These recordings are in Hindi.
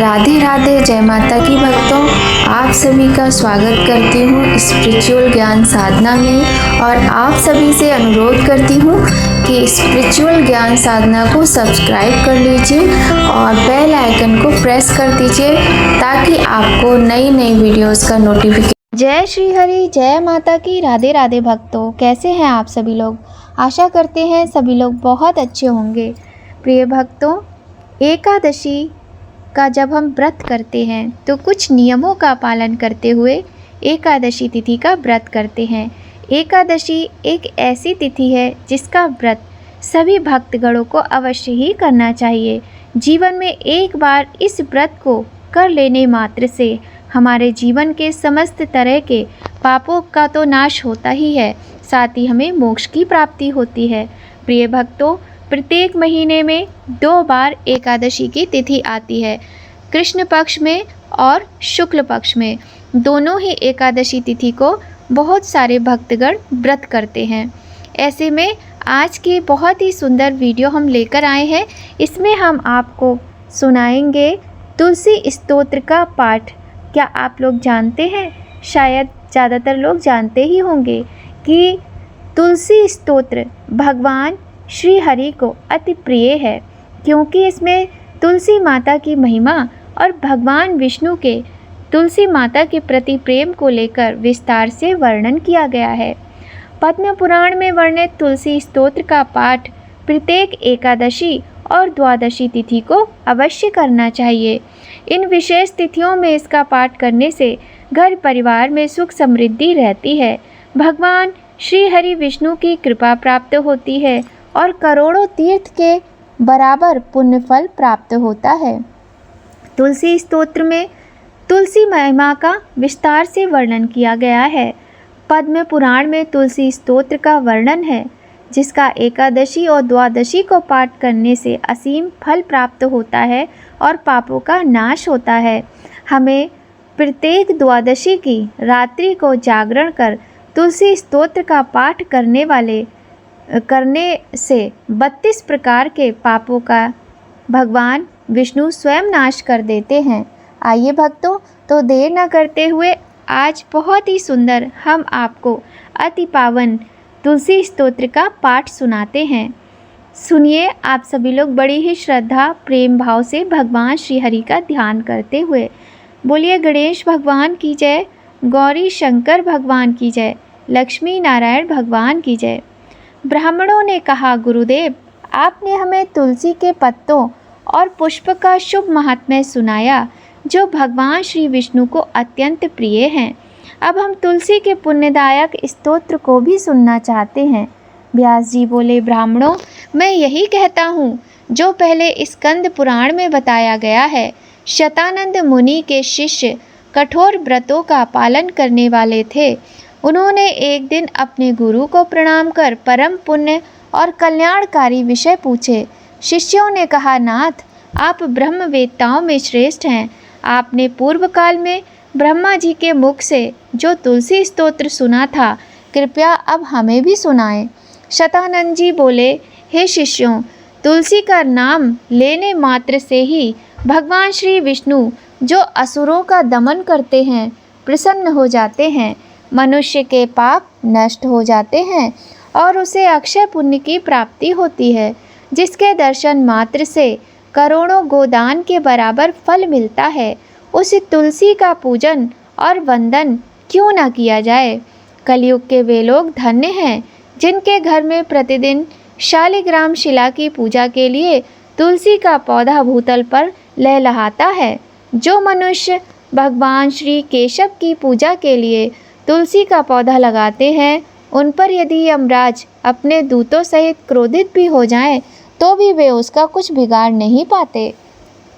राधे राधे, जय माता की भक्तों। आप सभी का स्वागत करती हूँ स्पिरिचुअल ज्ञान साधना में और आप सभी से अनुरोध करती हूँ कि स्पिरिचुअल ज्ञान साधना को सब्सक्राइब कर लीजिए और बेल आइकन को प्रेस कर दीजिए ताकि आपको नई नई वीडियोस का नोटिफिकेशन। जय श्री हरि, जय माता की। राधे राधे भक्तों, कैसे हैं आप सभी लोग? आशा करते हैं सभी लोग बहुत अच्छे होंगे। प्रिय भक्तों, एकादशी का जब हम व्रत करते हैं तो कुछ नियमों का पालन करते हुए एकादशी तिथि का व्रत करते हैं। एकादशी एक ऐसी तिथि है जिसका व्रत सभी भक्तगणों को अवश्य ही करना चाहिए। जीवन में एक बार इस व्रत को कर लेने मात्र से हमारे जीवन के समस्त तरह के पापों का तो नाश होता ही है, साथ ही हमें मोक्ष की प्राप्ति होती है। प्रिय भक्तों, प्रत्येक महीने में 2 बार एकादशी की तिथि आती है, कृष्ण पक्ष में और शुक्ल पक्ष में। दोनों ही एकादशी तिथि को बहुत सारे भक्तगण व्रत करते हैं। ऐसे में आज की बहुत ही सुंदर वीडियो हम लेकर आए हैं। इसमें हम आपको सुनाएंगे तुलसी स्तोत्र का पाठ। क्या आप लोग जानते हैं? शायद ज़्यादातर लोग जानते ही होंगे कि तुलसी स्तोत्र भगवान श्री हरि को अति प्रिय है, क्योंकि इसमें तुलसी माता की महिमा और भगवान विष्णु के तुलसी माता के प्रति प्रेम को लेकर विस्तार से वर्णन किया गया है। पद्म पुराण में वर्णित तुलसी स्तोत्र का पाठ प्रत्येक एकादशी और द्वादशी तिथि को अवश्य करना चाहिए। इन विशेष तिथियों में इसका पाठ करने से घर परिवार में सुख समृद्धि रहती है, भगवान श्री हरि विष्णु की कृपा प्राप्त होती है और करोड़ों तीर्थ के बराबर पुण्य फल प्राप्त होता है। तुलसी स्तोत्र में तुलसी महिमा का विस्तार से वर्णन किया गया है। पद्म पुराण में तुलसी स्तोत्र का वर्णन है, जिसका एकादशी और द्वादशी को पाठ करने से असीम फल प्राप्त होता है और पापों का नाश होता है। हमें प्रत्येक द्वादशी की रात्रि को जागरण कर तुलसी स्तोत्र का पाठ करने से 32 प्रकार के पापों का भगवान विष्णु स्वयं नाश कर देते हैं। आइए भक्तों, तो देर न करते हुए आज बहुत ही सुंदर हम आपको अति पावन तुलसी स्तोत्र का पाठ सुनाते हैं। सुनिए आप सभी लोग बड़ी ही श्रद्धा प्रेम भाव से भगवान श्री हरि का ध्यान करते हुए। बोलिए गणेश भगवान की जय, गौरी शंकर भगवान की जय, लक्ष्मी नारायण भगवान की जय। ब्राह्मणों ने कहा, गुरुदेव आपने हमें तुलसी के पत्तों और पुष्प का शुभ महात्म्य सुनाया, जो भगवान श्री विष्णु को अत्यंत प्रिय हैं। अब हम तुलसी के पुण्यदायक स्तोत्र को भी सुनना चाहते हैं। व्यास जी बोले, ब्राह्मणों मैं यही कहता हूँ जो पहले स्कंद पुराण में बताया गया है। शतानंद मुनि के शिष्य कठोर व्रतों का पालन करने वाले थे। उन्होंने एक दिन अपने गुरु को प्रणाम कर परम पुण्य और कल्याणकारी विषय पूछे। शिष्यों ने कहा, नाथ आप ब्रह्मवेत्ताओं में श्रेष्ठ हैं। आपने पूर्व काल में ब्रह्मा जी के मुख से जो तुलसी स्तोत्र सुना था, कृपया अब हमें भी सुनाएं। शतानंद जी बोले, हे शिष्यों, तुलसी का नाम लेने मात्र से ही भगवान श्री विष्णु जो असुरों का दमन करते हैं प्रसन्न हो जाते हैं। मनुष्य के पाप नष्ट हो जाते हैं और उसे अक्षय पुण्य की प्राप्ति होती है, जिसके दर्शन मात्र से करोड़ों गोदान के बराबर फल मिलता है। उस तुलसी का पूजन और वंदन क्यों न किया जाए। कलयुग के वे लोग धन्य हैं जिनके घर में प्रतिदिन शालिग्राम शिला की पूजा के लिए तुलसी का पौधा भूतल पर लहलहाता है। जो मनुष्य भगवान श्री केशव की पूजा के लिए तुलसी का पौधा लगाते हैं, उन पर यदि यमराज अपने दूतों सहित क्रोधित भी हो जाएं, तो भी वे उसका कुछ बिगाड़ नहीं पाते।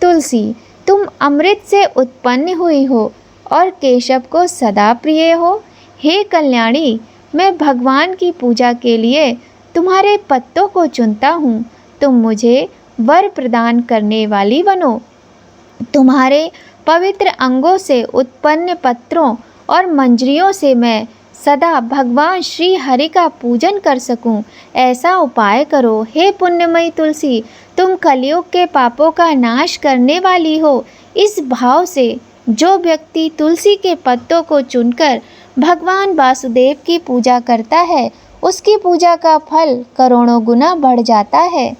तुलसी, तुम अमृत से उत्पन्न हुई हो और केशव को सदा प्रिय हो। हे कल्याणी, मैं भगवान की पूजा के लिए तुम्हारे पत्तों को चुनता हूँ। तुम मुझे वर प्रदान करने वाली बनो। तुम्हारे पवित्र अंगों से उत्पन्न पत्रों और मंजरियों से मैं सदा भगवान श्री हरि का पूजन कर सकूं, ऐसा उपाय करो। हे पुण्यमयी तुलसी, तुम कलयुग के पापों का नाश करने वाली हो। इस भाव से जो व्यक्ति तुलसी के पत्तों को चुनकर भगवान वासुदेव की पूजा करता है, उसकी पूजा का फल करोड़ों गुना बढ़ जाता है।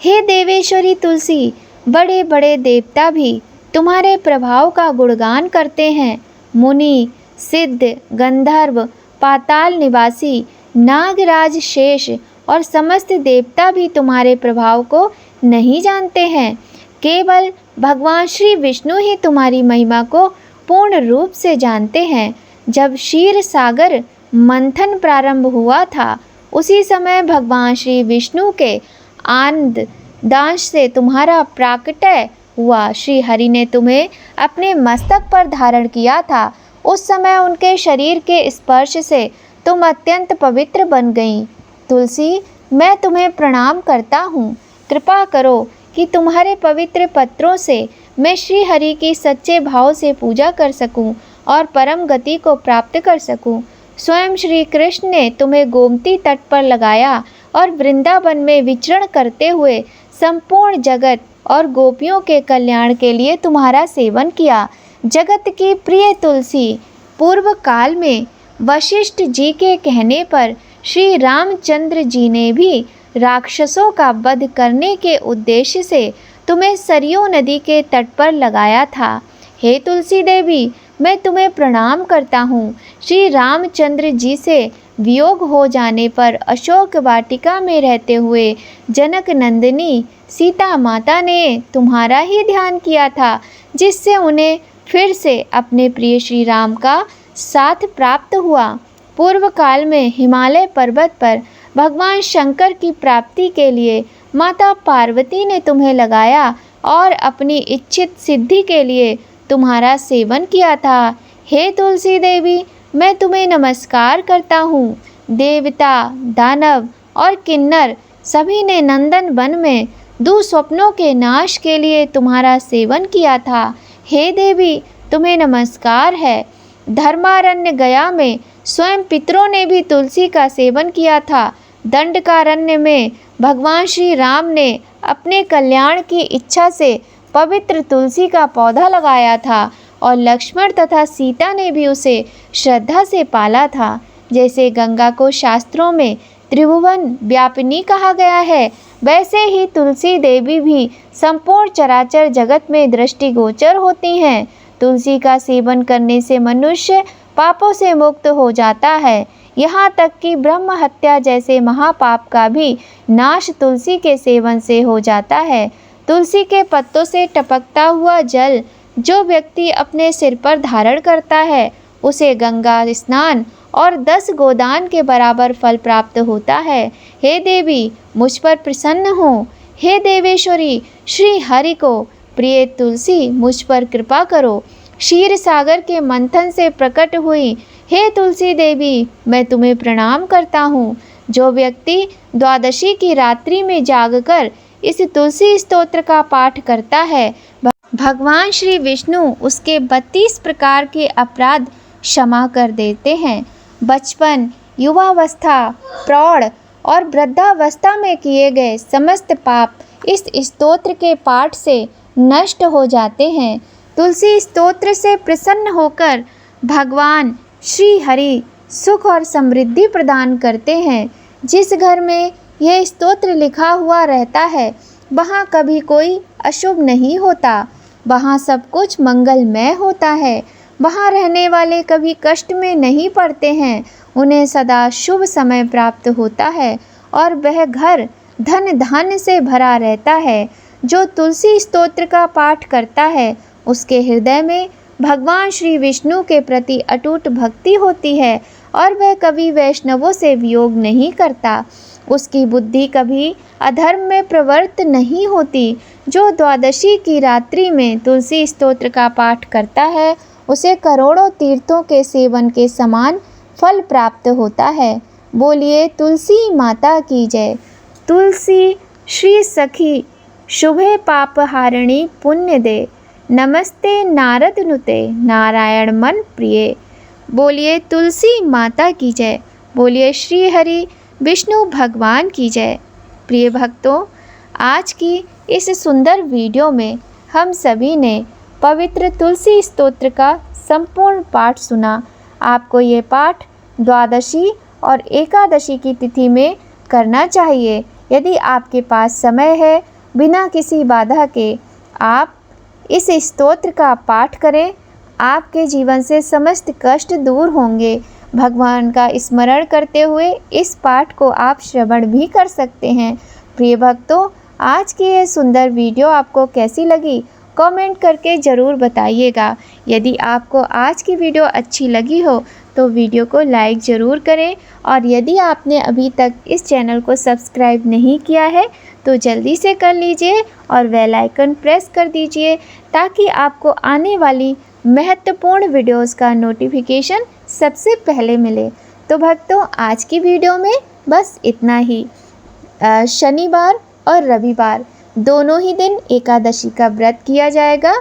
हे देवेश्वरी तुलसी, बड़े बड़े देवता भी तुम्हारे प्रभाव का गुणगान करते हैं। मुनि, सिद्ध, गंधर्व, पाताल निवासी, नागराज, शेष और समस्त देवता भी तुम्हारे प्रभाव को नहीं जानते हैं। केवल भगवान श्री विष्णु ही तुम्हारी महिमा को पूर्ण रूप से जानते हैं। जब क्षीर सागर मंथन प्रारंभ हुआ था, उसी समय भगवान श्री विष्णु के आनंद दांश से तुम्हारा प्राकट्य हुआ। श्री हरि ने तुम्हें अपने मस्तक पर धारण किया था। उस समय उनके शरीर के स्पर्श से तुम अत्यंत पवित्र बन गईं। तुलसी, मैं तुम्हें प्रणाम करता हूँ। कृपा करो कि तुम्हारे पवित्र पत्रों से मैं श्री हरि की सच्चे भाव से पूजा कर सकूं और परम गति को प्राप्त कर सकूं। स्वयं श्री कृष्ण ने तुम्हें गोमती तट पर लगाया और वृंदावन में विचरण करते हुए संपूर्ण जगत और गोपियों के कल्याण के लिए तुम्हारा सेवन किया। जगत की प्रिय तुलसी, पूर्व काल में वशिष्ठ जी के कहने पर श्री रामचंद्र जी ने भी राक्षसों का वध करने के उद्देश्य से तुम्हें सरयू नदी के तट पर लगाया था। हे तुलसी देवी, मैं तुम्हें प्रणाम करता हूँ। श्री रामचंद्र जी से वियोग हो जाने पर अशोक वाटिका में रहते हुए जनक नंदिनी सीता माता ने तुम्हारा ही ध्यान किया था, जिससे उन्हें फिर से अपने प्रिय श्री राम का साथ प्राप्त हुआ। पूर्व काल में हिमालय पर्वत पर भगवान शंकर की प्राप्ति के लिए माता पार्वती ने तुम्हें लगाया और अपनी इच्छित सिद्धि के लिए तुम्हारा सेवन किया था। हे तुलसी देवी, मैं तुम्हें नमस्कार करता हूँ। देवता, दानव और किन्नर सभी ने नंदन वन में दुस्वप्नों के नाश के लिए तुम्हारा सेवन किया था। हे देवी, तुम्हें नमस्कार है। धर्मारण्य गया में स्वयं पितरों ने भी तुलसी का सेवन किया था। दंडकारण्य में भगवान श्री राम ने अपने कल्याण की इच्छा से पवित्र तुलसी का पौधा लगाया था और लक्ष्मण तथा सीता ने भी उसे श्रद्धा से पाला था। जैसे गंगा को शास्त्रों में त्रिभुवन व्यापिनी कहा गया है, वैसे ही तुलसी देवी भी संपूर्ण चराचर जगत में दृष्टिगोचर होती हैं। तुलसी का सेवन करने से मनुष्य पापों से मुक्त हो जाता है। यहाँ तक कि ब्रह्म हत्या जैसे महापाप का भी नाश तुलसी के सेवन से हो जाता है। तुलसी के पत्तों से टपकता हुआ जल जो व्यक्ति अपने सिर पर धारण करता है, उसे गंगा स्नान और 10 गोदान के बराबर फल प्राप्त होता है। हे देवी, मुझ पर प्रसन्न हो। हे देवेश्वरी, श्री हरि को प्रिय तुलसी, मुझ पर कृपा करो। क्षीर सागर के मंथन से प्रकट हुई हे तुलसी देवी, मैं तुम्हें प्रणाम करता हूँ। जो व्यक्ति द्वादशी की रात्रि में जागकर इस तुलसी स्तोत्र का पाठ करता है, भगवान श्री विष्णु उसके 32 प्रकार के अपराध क्षमा कर देते हैं। बचपन, युवावस्था, प्रौढ़ और वृद्धावस्था में किए गए समस्त पाप इस स्तोत्र के पाठ से नष्ट हो जाते हैं। तुलसी स्तोत्र से प्रसन्न होकर भगवान श्री हरि सुख और समृद्धि प्रदान करते हैं। जिस घर में यह स्तोत्र लिखा हुआ रहता है, वहाँ कभी कोई अशुभ नहीं होता, वहाँ सब कुछ मंगलमय होता है। वहाँ रहने वाले कभी कष्ट में नहीं पड़ते हैं, उन्हें सदा शुभ समय प्राप्त होता है और वह घर धन धान्य से भरा रहता है। जो तुलसी स्तोत्र का पाठ करता है, उसके हृदय में भगवान श्री विष्णु के प्रति अटूट भक्ति होती है और वह कभी वैष्णवों से वियोग नहीं करता। उसकी बुद्धि कभी अधर्म में प्रवृत्त नहीं होती। जो द्वादशी की रात्रि में तुलसी स्तोत्र का पाठ करता है, उसे करोड़ों तीर्थों के सेवन के समान फल प्राप्त होता है। बोलिए तुलसी माता की जय। तुलसी श्री सखी शुभे पाप हारिणी पुण्य दे, नमस्ते नारद नुते नारायण मन प्रिय। बोलिए तुलसी माता की जय। बोलिए श्री हरि विष्णु भगवान की जय। प्रिय भक्तों, आज की इस सुंदर वीडियो में हम सभी ने पवित्र तुलसी स्तोत्र का संपूर्ण पाठ सुना। आपको ये पाठ द्वादशी और एकादशी की तिथि में करना चाहिए। यदि आपके पास समय है, बिना किसी बाधा के आप इस स्तोत्र का पाठ करें। आपके जीवन से समस्त कष्ट दूर होंगे। भगवान का स्मरण करते हुए इस पाठ को आप श्रवण भी कर सकते हैं। प्रिय भक्तों, आज की ये सुंदर वीडियो आपको कैसी लगी कमेंट करके ज़रूर बताइएगा। यदि आपको आज की वीडियो अच्छी लगी हो तो वीडियो को लाइक ज़रूर करें, और यदि आपने अभी तक इस चैनल को सब्सक्राइब नहीं किया है तो जल्दी से कर लीजिए और बेल आइकन प्रेस कर दीजिए, ताकि आपको आने वाली महत्वपूर्ण वीडियोस का नोटिफिकेशन सबसे पहले मिले। तो भक्तों, आज की वीडियो में बस इतना ही। शनिवार और रविवार दोनों ही दिन एकादशी का व्रत किया जाएगा,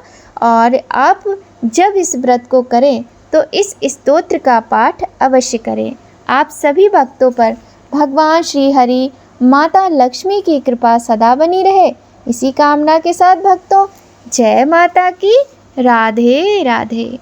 और आप जब इस व्रत को करें तो इस स्तोत्र का पाठ अवश्य करें। आप सभी भक्तों पर भगवान श्री हरि माता लक्ष्मी की कृपा सदा बनी रहे, इसी कामना के साथ भक्तों, जय माता की। राधे राधे।